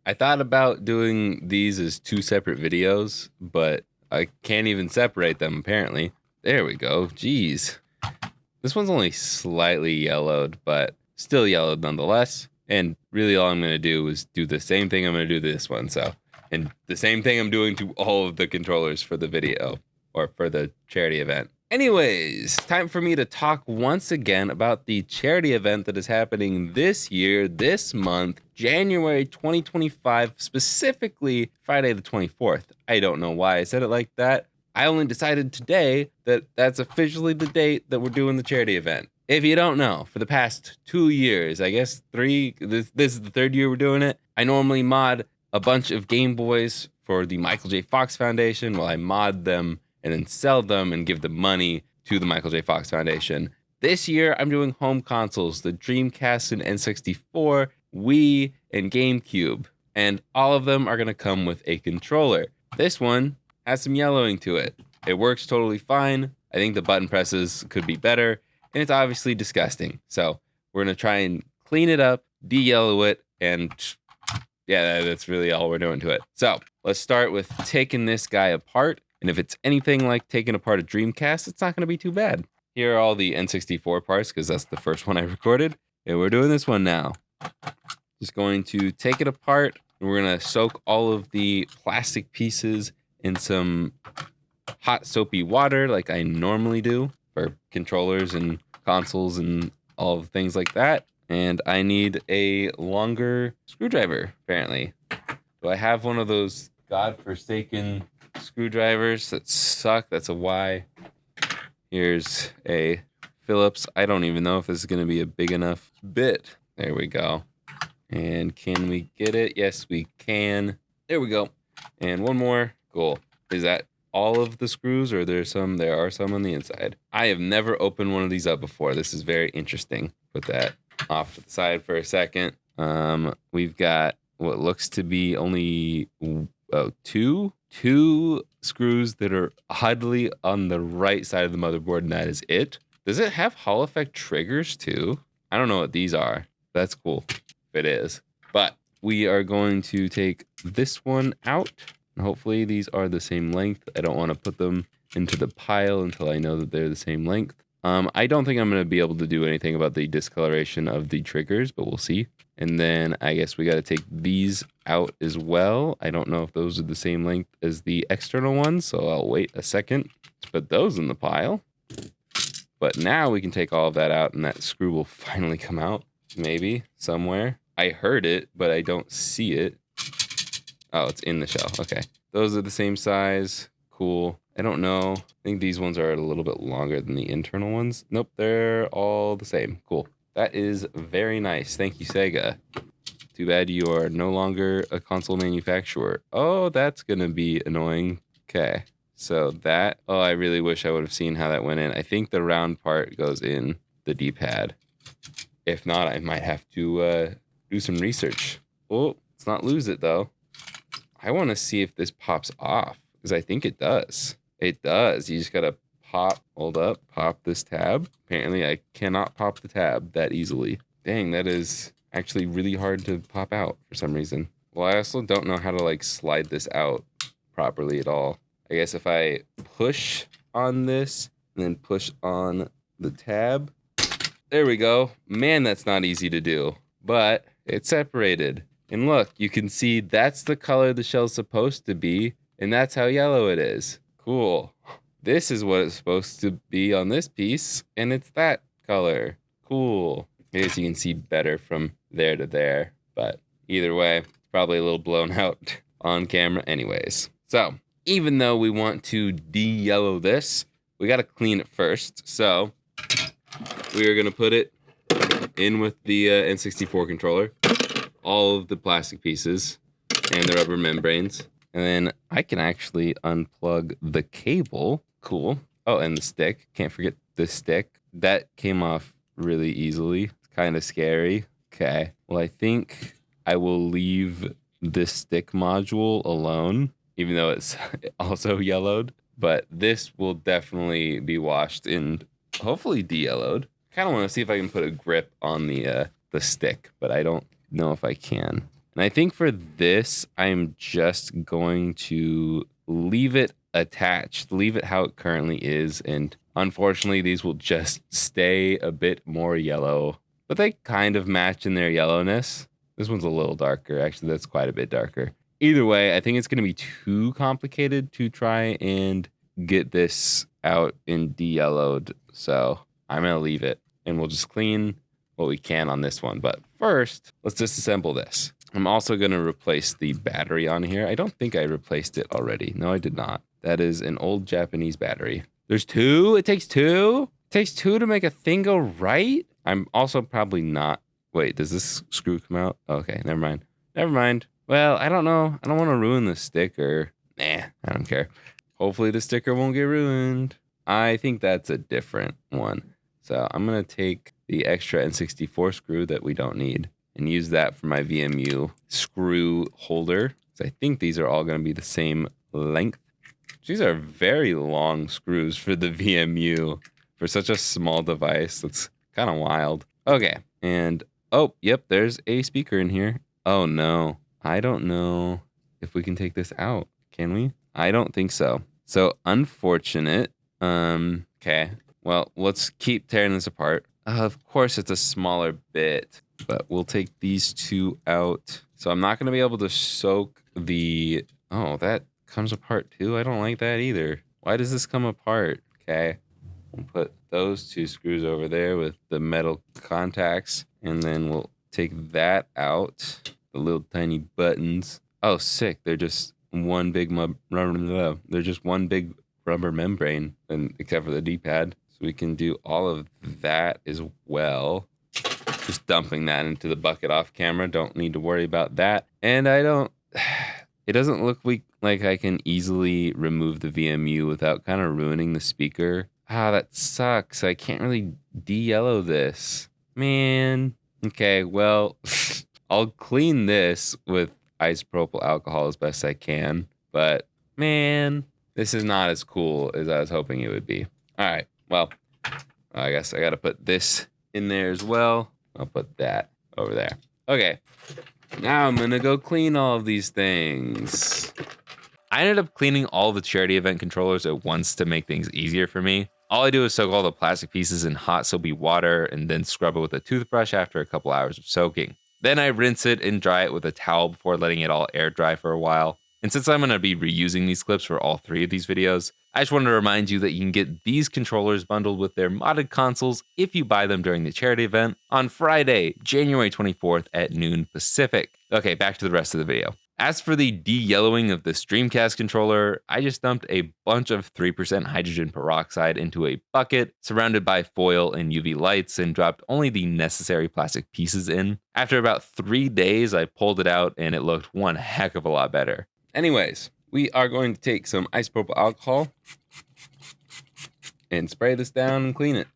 I thought about doing these as two separate videos, but I can't even separate them apparently. There we go. Jeez. This one's only slightly yellowed, but still yellowed nonetheless. And really all I'm going to do is do the same thing I'm going to do this one. And the same thing I'm doing to all of the controllers for the video or for the charity event. Anyways, time for me to talk once again about the charity event that is happening this year, this month, January 2025, specifically Friday the 24th. I don't know why I said it like that. I only decided today that that's officially the date that we're doing the charity event. If you don't know, for the past 2 years, I guess 3, this is the third year we're doing it. I normally mod a bunch of Game Boys for the Michael J. Fox Foundation while I mod them and then sell them and give the money to the Michael J. Fox Foundation. This year, I'm doing home consoles, the Dreamcast and N64, Wii, and GameCube. And all of them are going to come with a controller. This one has some yellowing to it. It works totally fine. I think the button presses could be better. And it's obviously disgusting. So we're going to try and clean it up, de-yellow it, and yeah, that's really all we're doing to it. So let's start with taking this guy apart. And if it's anything like taking apart a Dreamcast, it's not going to be too bad. Here are all the N64 parts because that's the first one I recorded. And we're doing this one now. Just going to take it apart. And we're going to soak all of the plastic pieces in some hot soapy water like I normally do for controllers and consoles and all of things like that. And I need a longer screwdriver, apparently. Do I have one of those godforsaken screwdrivers that suck? That's a Y. Here's a Phillips. I don't even know if this is going to be a big enough bit. There we go. And can we get it? Yes, we can. There we go. And one more. Cool. Is that all of the screws, or there are some on the inside? I have never opened one of these up before. This is very interesting. Put that off to the side for a second. We've got what looks to be only two screws that are oddly on the right side of the motherboard, and that is it. Does it have Hall effect triggers too? I don't know what these are. That's cool if it is. But we are going to take this one out. And hopefully these are the same length. I don't want to put them into the pile until I know that they're the same length. I don't think I'm going to be able to do anything about the discoloration of the triggers, but we'll see. And then I guess we got to take these out as well. I don't know if those are the same length as the external ones, so I'll wait a second to put those in the pile. But now we can take all of that out and that screw will finally come out, maybe, somewhere. I heard it, but I don't see it. Oh, it's in the shell. Okay. Those are the same size. Cool. I don't know. I think these ones are a little bit longer than the internal ones. Nope, they're all the same. Cool. That is very nice. Thank you, Sega. Too bad you are no longer a console manufacturer. Oh, that's going to be annoying. Okay. So that, oh, I really wish I would have seen how that went in. I think the round part goes in the D-pad. If not, I might have to do some research. Oh, let's not lose it though. I want to see if this pops off because I think it does. It does. You just got to hold up, pop this tab. Apparently I cannot pop the tab that easily. Dang, that is actually really hard to pop out for some reason. Well, I also don't know how to like slide this out properly at all. I guess if I push on this and then push on the tab. There we go. Man, that's not easy to do, but it's separated. And look, you can see that's the color the shell's supposed to be, and that's how yellow it is. Cool. This is what it's supposed to be on this piece, and it's that color. Cool. I guess you can see better from there to there, but either way, it's probably a little blown out on camera anyways. So, even though we want to de-yellow this, we got to clean it first. So, we are going to put it in with the N64 controller. All of the plastic pieces and the rubber membranes. And then I can actually unplug the cable. Cool. Oh, and the stick. Can't forget the stick. That came off really easily. It's kind of scary. Okay. Well, I think I will leave this stick module alone, even though it's also yellowed. But this will definitely be washed and hopefully de-yellowed. Kind of want to see if I can put a grip on the stick, but I don't know if I can. And I think for this, I'm just going to leave it attached, leave it how it currently is. And unfortunately, these will just stay a bit more yellow, but they kind of match in their yellowness. This one's a little darker. Actually, that's quite a bit darker. Either way, I think it's going to be too complicated to try and get this out in de-yellowed. So I'm going to leave it and we'll just clean what we can on this one. But first, let's disassemble this. I'm also going to replace the battery on here. I don't think I replaced it already. No, I did not. That is an old Japanese battery. There's two? It takes two? It takes two to make a thing go right? I'm also probably not. Wait, does this screw come out? Okay, never mind. Never mind. Well, I don't know. I don't want to ruin the sticker. Nah, I don't care. Hopefully the sticker won't get ruined. I think that's a different one. So I'm going to take the extra N64 screw that we don't need and use that for my VMU screw holder. So I think these are all going to be the same length. These are very long screws for the VMU for such a small device. That's kind of wild. Okay. And oh, yep, there's a speaker in here. Oh no. I don't know if we can take this out. Can we? I don't think so. So unfortunate. Okay. Well, let's keep tearing this apart. Of course, it's a smaller bit, but we'll take these two out. So I'm not going to be able to soak the... Oh, that comes apart too? I don't like that either. Why does this come apart? Okay. We'll put those two screws over there with the metal contacts, and then we'll take that out. The little tiny buttons. Oh, sick. They're just one big rubber. They're just one big rubber membrane, and except for the D-pad. So we can do all of that as well. Just dumping that into the bucket off camera. Don't need to worry about that. And I don't... It doesn't look like I can easily remove the VMU without kind of ruining the speaker. Ah, that sucks. I can't really de-yellow this. Man. Okay, well, I'll clean this with isopropyl alcohol as best I can. But, man, this is not as cool as I was hoping it would be. All right, well, I guess I got to put this in there as well. I'll put that over there. Okay, now I'm going to go clean all of these things. I ended up cleaning all the charity event controllers at once to make things easier for me. All I do is soak all the plastic pieces in hot soapy water and then scrub it with a toothbrush after a couple hours of soaking. Then I rinse it and dry it with a towel before letting it all air dry for a while. And since I'm going to be reusing these clips for all three of these videos, I just wanted to remind you that you can get these controllers bundled with their modded consoles if you buy them during the charity event on Friday, January 24th at noon Pacific. Okay, back to the rest of the video. As for the de-yellowing of this Dreamcast controller, I just dumped a bunch of 3% hydrogen peroxide into a bucket surrounded by foil and UV lights and dropped only the necessary plastic pieces in. After about 3 days, I pulled it out and it looked one heck of a lot better. Anyways, we are going to take some isopropyl alcohol and spray this down and clean it.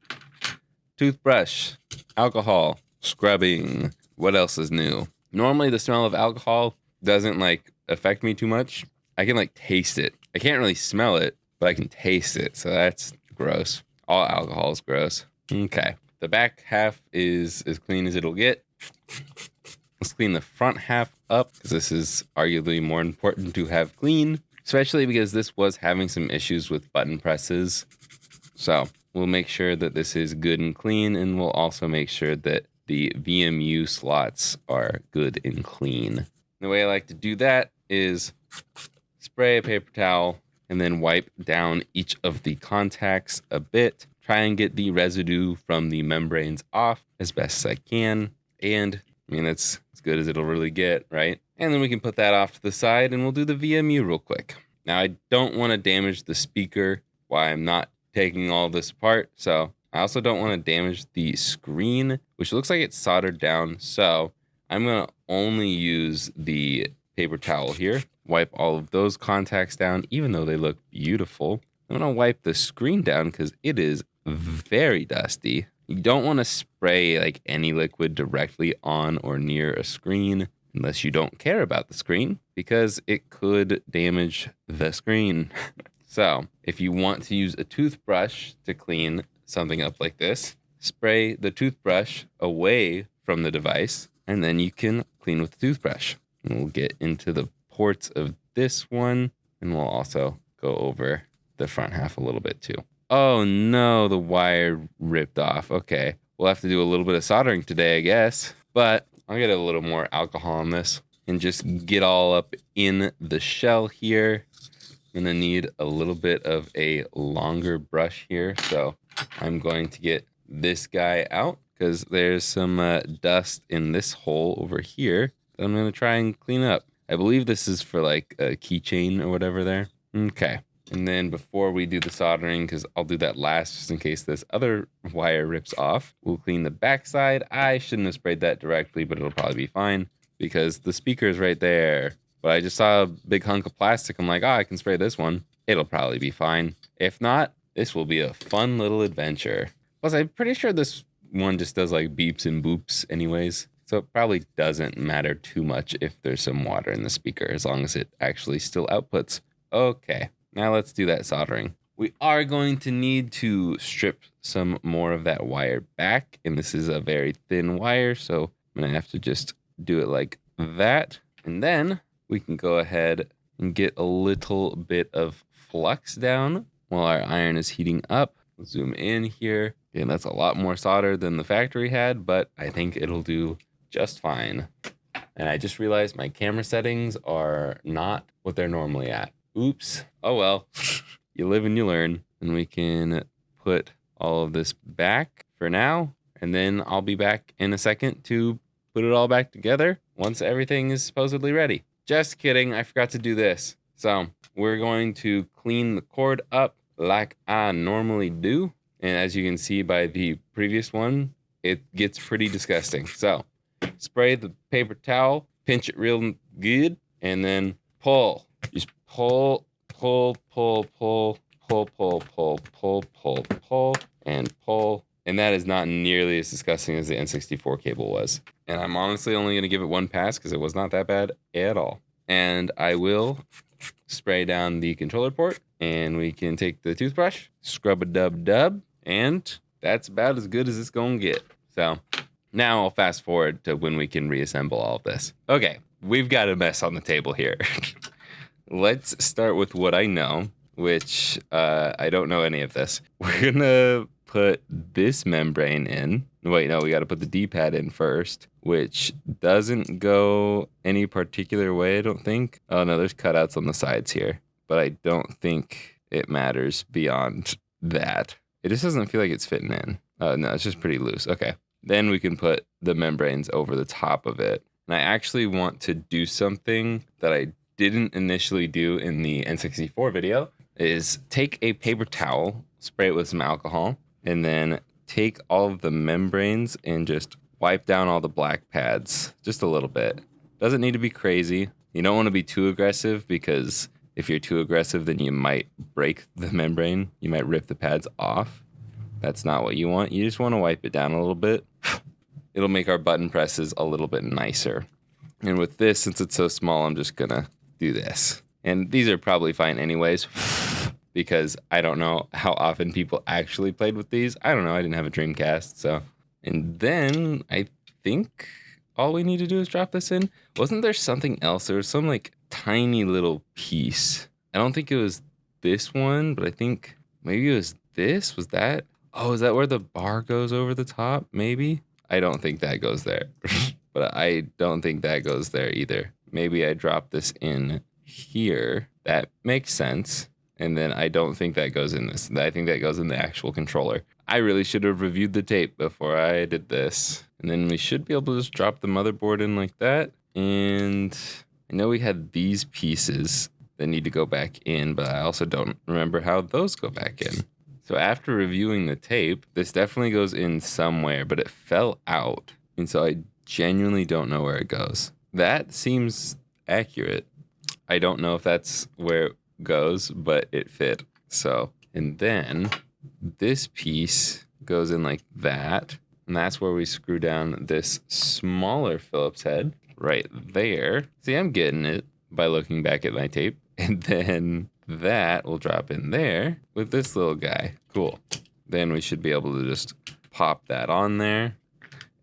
Toothbrush, alcohol, scrubbing. What else is new? Normally the smell of alcohol doesn't affect me too much. I can taste it. I can't really smell it, but I can taste it. So that's gross. All alcohol is gross. Okay. The back half is as clean as it'll get. Let's clean the front half up because this is arguably more important to have clean, especially because this was having some issues with button presses. So we'll make sure that this is good and clean, and we'll also make sure that the VMU slots are good and clean. The way I like to do that is spray a paper towel and then wipe down each of the contacts a bit. Try and get the residue from the membranes off as best as I can. And I mean, it's as good as it'll really get, right? And then we can put that off to the side and we'll do the VMU real quick. Now, I don't want to damage the speaker while I'm not taking all this apart. So I also don't want to damage the screen, which looks like it's soldered down. So I'm going to only use the paper towel here, wipe all of those contacts down, even though they look beautiful. I'm going to wipe the screen down because it is very dusty. You don't want to spray any liquid directly on or near a screen unless you don't care about the screen because it could damage the screen. So if you want to use a toothbrush to clean something up like this, spray the toothbrush away from the device and then you can clean with the toothbrush. And we'll get into the ports of this one, and we'll also go over the front half a little bit too. Oh no, the wire ripped off. Okay, we'll have to do a little bit of soldering today, I guess. But I'll get a little more alcohol on this and just get all up in the shell here. I'm gonna need a little bit of a longer brush here. So I'm going to get this guy out because there's some dust in this hole over here that I'm gonna try and clean up. I believe this is for like a keychain or whatever there. Okay. And then before we do the soldering, because I'll do that last just in case this other wire rips off, we'll clean the backside. I shouldn't have sprayed that directly, but it'll probably be fine because the speaker is right there. But I just saw a big hunk of plastic. I'm like, oh, I can spray this one. It'll probably be fine. If not, this will be a fun little adventure. Plus, I'm pretty sure this one just does like beeps and boops anyways. So it probably doesn't matter too much if there's some water in the speaker, as long as it actually still outputs. Okay. Now let's do that soldering. We are going to need to strip some more of that wire back. And this is a very thin wire, so I'm going to have to just do it like that. And then we can go ahead and get a little bit of flux down while our iron is heating up. We'll zoom in here. And that's a lot more solder than the factory had, but I think it'll do just fine. And I just realized my camera settings are not what they're normally at. Oops. Oh well. You live and you learn. And we can put all of this back for now. And then I'll be back in a second to put it all back together once everything is supposedly ready. Just kidding. I forgot to do this. So we're going to clean the cord up like I normally do. And as you can see by the previous one, it gets pretty disgusting. So spray the paper towel, pinch it real good, and then pull. Just pull, pull, pull, pull, pull, pull, pull, pull, pull, pull, and pull. And that is not nearly as disgusting as the N64 cable was. And I'm honestly only going to give it one pass because it was not that bad at all. And I will spray down the controller port, and we can take the toothbrush, scrub a dub, and that's about as good as it's going to get. So now I'll fast forward to when we can reassemble all of this. Okay, we've got a mess on the table here. Let's start with what I know, which I don't know any of this. We're gonna put this membrane in. Wait, no, we gotta put the D-pad in first, which doesn't go any particular way, I don't think. Oh no, there's cutouts on the sides here, but I don't think it matters beyond that. It just doesn't feel like it's fitting in. Oh no, it's just pretty loose. Okay. Then we can put the membranes over the top of it. And I actually want to do something that I didn't initially do in the N64 video, is take a paper towel, spray it with some alcohol, and then take all of the membranes and just wipe down all the black pads just a little bit. Doesn't need to be crazy. You don't want to be too aggressive because if you're too aggressive, then you might break the membrane. You might rip the pads off. That's not what you want. You just want to wipe it down a little bit. It'll make our button presses a little bit nicer. And with this, since it's so small, I'm just gonna do this. And these are probably fine anyways, because I don't know how often people actually played with these. I don't know. I didn't have a Dreamcast, so. And then I think all we need to do is drop this in. Wasn't there something else? There was some like tiny little piece. I don't think it was this one, but I think maybe it was this. Was that? Oh, is that where the bar goes over the top? Maybe? I don't think that goes there. But I don't think that goes there either. Maybe I drop this in here. That makes sense. And then I don't think that goes in this. I think that goes in the actual controller. I really should have reviewed the tape before I did this. And then we should be able to just drop the motherboard in like that. And I know we had these pieces that need to go back in, but I also don't remember how those go back in. So after reviewing the tape, this definitely goes in somewhere, but it fell out. And so I genuinely don't know where it goes. That seems accurate. I don't know if that's where it goes, but it fit. So, and then this piece goes in like that. And that's where we screw down this smaller Phillips head right there. See, I'm getting it by looking back at my tape. And then that will drop in there with this little guy. Cool. Then we should be able to just pop that on there.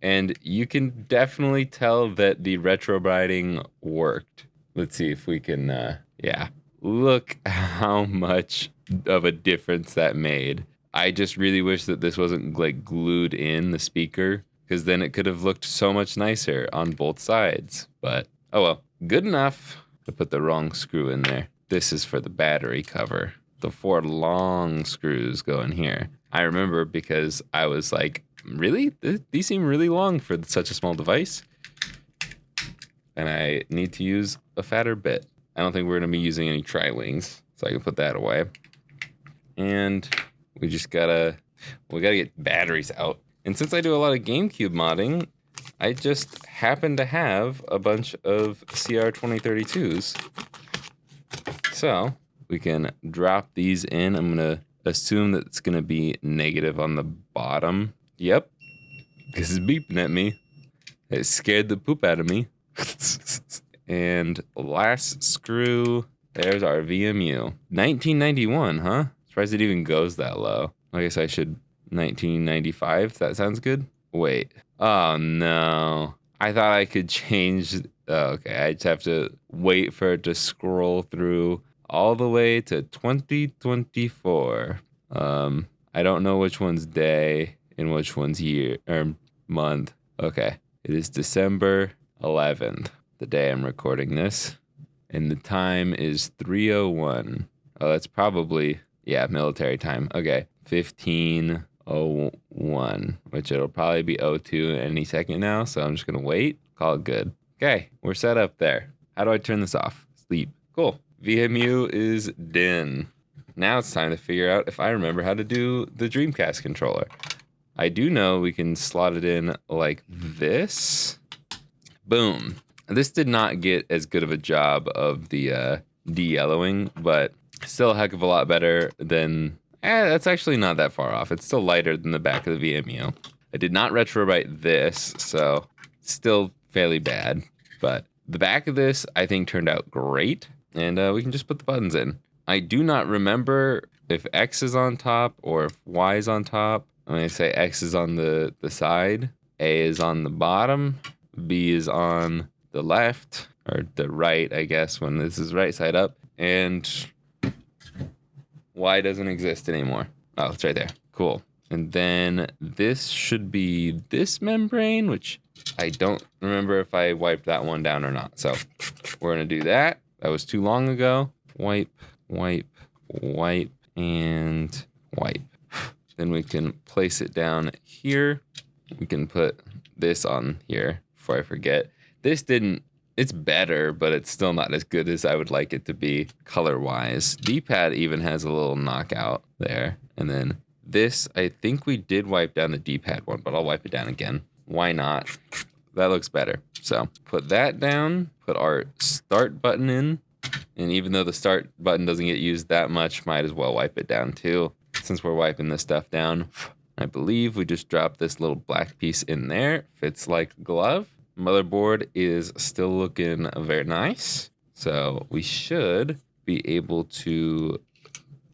And you can definitely tell that the retro brighting worked. Let's see if we can, yeah. Look how much of a difference that made. I just really wish that this wasn't like glued in the speaker, because then it could have looked so much nicer on both sides. But, oh well, good enough. I put the wrong screw in there. This is for the battery cover. The 4 long screws go in here. I remember because I was like, really? These seem really long for such a small device. And I need to use a fatter bit. I don't think we're going to be using any tri-wings, so I can put that away. And we gotta get batteries out. And since I do a lot of GameCube modding, I just happen to have a bunch of CR2032s. So we can drop these in. I'm going to assume that it's going to be negative on the bottom. Yep. This is beeping at me. It scared the poop out of me. And last screw, there's our VMU. 1991, huh? Surprised it even goes that low. I guess I should 1995. That sounds good. Wait. Oh, no. I thought I could change. Oh, okay, I just have to wait for it to scroll through all the way to 2024. I don't know which one's day and which one's year or month. Okay, it is December 11th, the day I'm recording this, and the time is 3:01. Oh, that's probably, yeah, military time. Okay, 15:01, which it'll probably be 02 any second now, so I'm just gonna wait. Call it good. Okay, we're set up there. How do I turn this off? Sleep. Cool. VMU is done. Now it's time to figure out if I remember how to do the Dreamcast controller. I do know we can slot it in like this. Boom. This did not get as good of a job of the de-yellowing, but still a heck of a lot better than... that's actually not that far off. It's still lighter than the back of the VMU. I did not retrowrite this, so still fairly bad. But the back of this, I think, turned out great. And we can just put the buttons in. I do not remember if X is on top or if Y is on top. I'm going to say X is on the side. A is on the bottom. B is on the left. Or the right, I guess, when this is right side up. And Y doesn't exist anymore. Oh, it's right there. Cool. And then this should be this membrane, which I don't remember if I wiped that one down or not. So we're going to do that. That was too long ago. Wipe, wipe, wipe, and wipe. Then we can place it down here. We can put this on here before I forget. This didn't, it's better, but it's still not as good as I would like it to be color-wise. D-pad even has a little knockout there. And then this, I think we did wipe down the D-pad one, but I'll wipe it down again. Why not? That looks better. So put that down, put our start button in. And even though the start button doesn't get used that much, might as well wipe it down too. Since we're wiping this stuff down, I believe we just dropped this little black piece in there. Fits like a glove. Motherboard is still looking very nice. So we should be able to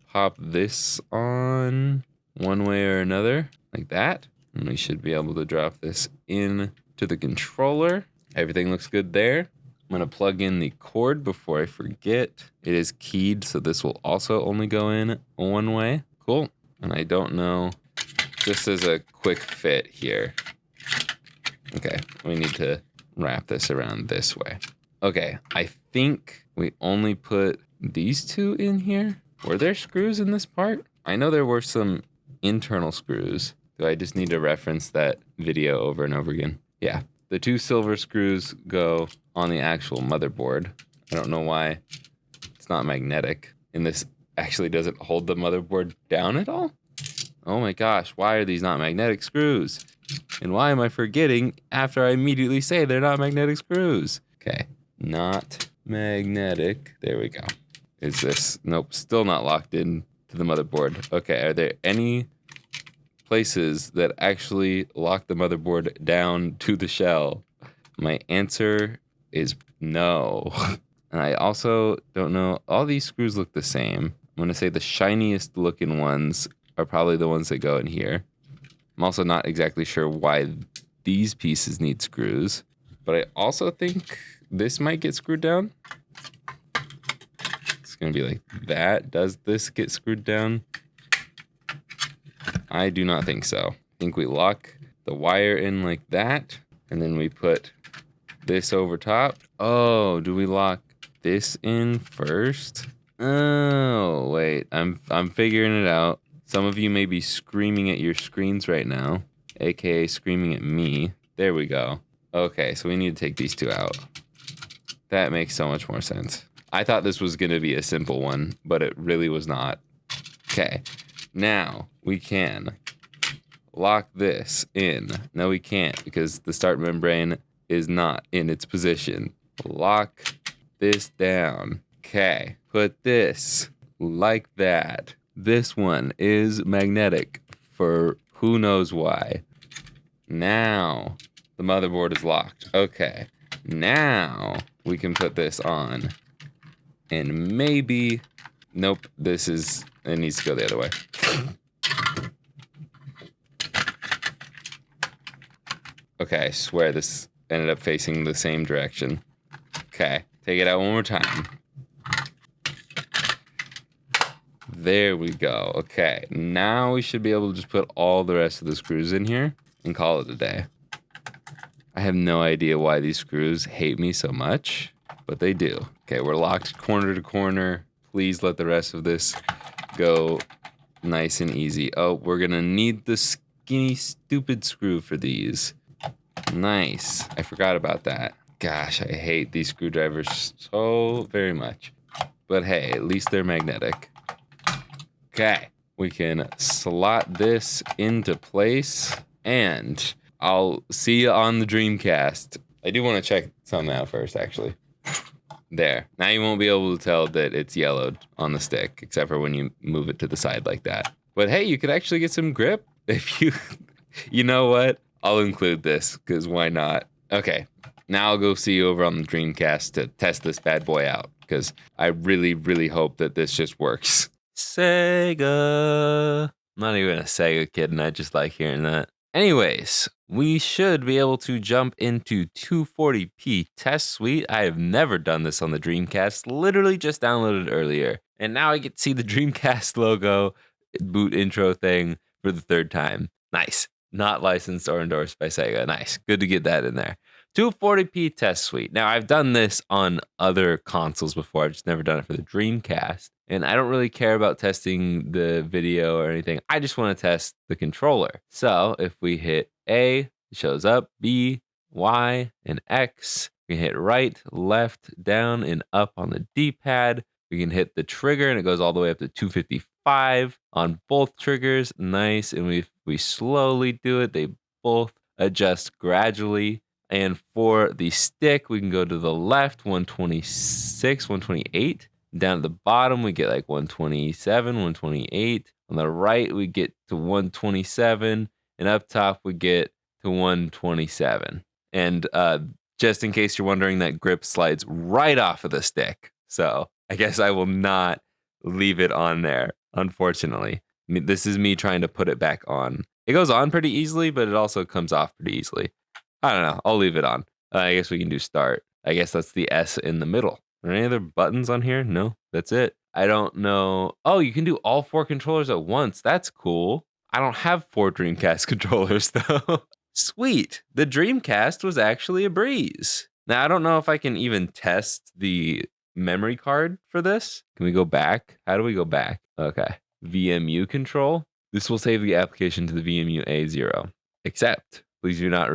pop this on one way or another, like that. And we should be able to drop this in to the controller. Everything looks good there. I'm going to plug in the cord before I forget. It is keyed, so this will also only go in one way. Cool. And I don't know, just as a quick fit here. Okay, we need to wrap this around this way. Okay, I think we only put these two in here. Were there screws in this part? I know there were some internal screws. Do I just need to reference that video over and over again? Yeah, the 2 silver screws go on the actual motherboard. I don't know why it's not magnetic. And this actually doesn't hold the motherboard down at all? Oh my gosh, why are these not magnetic screws? And why am I forgetting after I immediately say they're not magnetic screws? Okay, not magnetic. There we go. Is this? Nope, still not locked in to the motherboard. Okay, are there any places that actually lock the motherboard down to the shell? My answer is no. And I also don't know. All these screws look the same. I'm going to say the shiniest looking ones are probably the ones that go in here. I'm also not exactly sure why these pieces need screws, but I also think this might get screwed down. It's gonna be like that. Does this get screwed down? I do not think so. I think we lock the wire in like that, and then we put this over top. Oh, do we lock this in first? Oh, wait, I'm figuring it out. Some of you may be screaming at your screens right now, aka screaming at me. There we go. Okay, so we need to take these two out. That makes so much more sense. I thought this was gonna be a simple one, but it really was not. Okay, now we can lock this in. No, we can't because the start membrane is not in its position. Lock this down. Okay, put this like that. This one is magnetic for who knows why. Now the motherboard is locked. Okay, now we can put this on. And maybe, nope, it needs to go the other way. Okay, I swear this ended up facing the same direction. Okay, take it out one more time. There we go. Okay, now we should be able to just put all the rest of the screws in here and call it a day. I have no idea why these screws hate me so much, but they do. Okay, we're locked corner to corner. Please let the rest of this go nice and easy. Oh, we're gonna need the skinny, stupid screw for these. Nice. I forgot about that. Gosh, I hate these screwdrivers so very much. But hey, at least they're magnetic. Okay, we can slot this into place, and I'll see you on the Dreamcast. I do want to check something out first, actually. There. Now you won't be able to tell that it's yellowed on the stick, except for when you move it to the side like that. But hey, you could actually get some grip if you... You know what? I'll include this, because why not? Okay, now I'll go see you over on the Dreamcast to test this bad boy out, because I really, really hope that this just works. Sega. I'm not even a Sega kid, and I just like hearing that. Anyways, we should be able to jump into 240p test suite. I have never done this on the Dreamcast, literally just downloaded it earlier. And now I get to see the Dreamcast logo, boot intro thing for the third time. Nice. Not licensed or endorsed by Sega. Nice. Good to get that in there. 240p test suite. Now, I've done this on other consoles before. I've just never done it for the Dreamcast. And I don't really care about testing the video or anything. I just want to test the controller. So if we hit A, it shows up. B, Y, and X. We can hit right, left, down, and up on the D-pad. We can hit the trigger, and it goes all the way up to 255 on both triggers. Nice. And we slowly do it. They both adjust gradually. And for the stick, we can go to the left, 126, 128. Down at the bottom, we get like 127, 128. On the right, we get to 127. And up top, we get to 127. And just in case you're wondering, that grip slides right off of the stick. So I guess I will not leave it on there, unfortunately. I mean, this is me trying to put it back on. It goes on pretty easily, but it also comes off pretty easily. I don't know. I'll leave it on. I guess we can do start. I guess that's the S in the middle. Are there any other buttons on here? No, that's it. I don't know. Oh, you can do all 4 controllers at once. That's cool. I don't have 4 Dreamcast controllers, though. Sweet. The Dreamcast was actually a breeze. Now, I don't know if I can even test the memory card for this. Can we go back? How do we go back? Okay. VMU control. This will save the application to the VMU A0. Except, please do not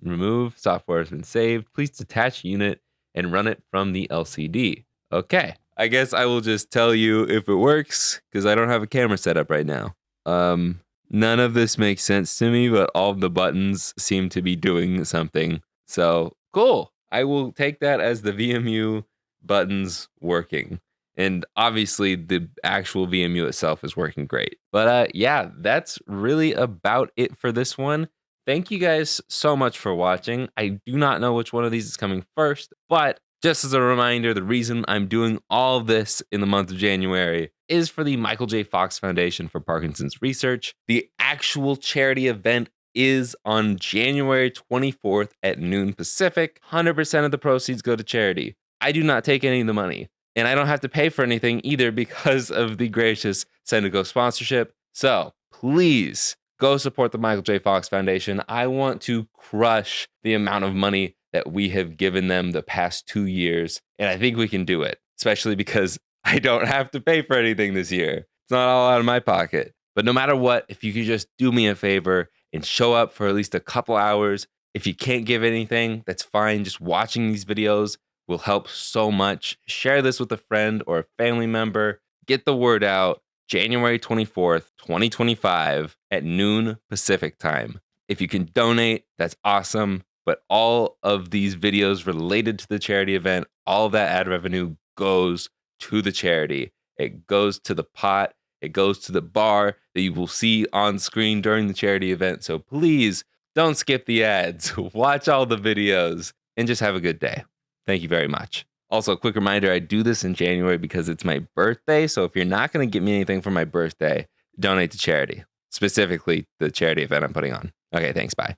remove. Software has been saved. Please detach unit and run it from the LCD. Okay. I guess I will just tell you if it works, because I don't have a camera set up right now. None of this makes sense to me, but all of the buttons seem to be doing something. So, cool. I will take that as the VMU buttons working. And obviously, the actual VMU itself is working great. But yeah, that's really about it for this one. Thank you guys so much for watching. I do not know which one of these is coming first, but just as a reminder, the reason I'm doing all of this in the month of January is for the Michael J. Fox Foundation for Parkinson's Research, the actual charity event is on January 24th at noon Pacific. 100% of the proceeds go to charity. I do not take any of the money, and I don't have to pay for anything either because of the gracious Sendigo sponsorship. So please go support the Michael J. Fox Foundation. I want to crush the amount of money that we have given them the past 2 years, and I think we can do it, especially because I don't have to pay for anything this year. It's not all out of my pocket. But no matter what, if you could just do me a favor and show up for at least a couple hours. If you can't give anything, that's fine. Just watching these videos will help so much. Share this with a friend or a family member. Get the word out. January 24th, 2025 at noon Pacific time. If you can donate, that's awesome. But all of these videos related to the charity event, all of that ad revenue goes to the charity. It goes to the pot. It goes to the bar that you will see on screen during the charity event. So please don't skip the ads. Watch all the videos and just have a good day. Thank you very much. Also, a quick reminder, I do this in January because it's my birthday. So if you're not going to get me anything for my birthday, donate to charity, specifically the charity event I'm putting on. Okay, thanks. Bye.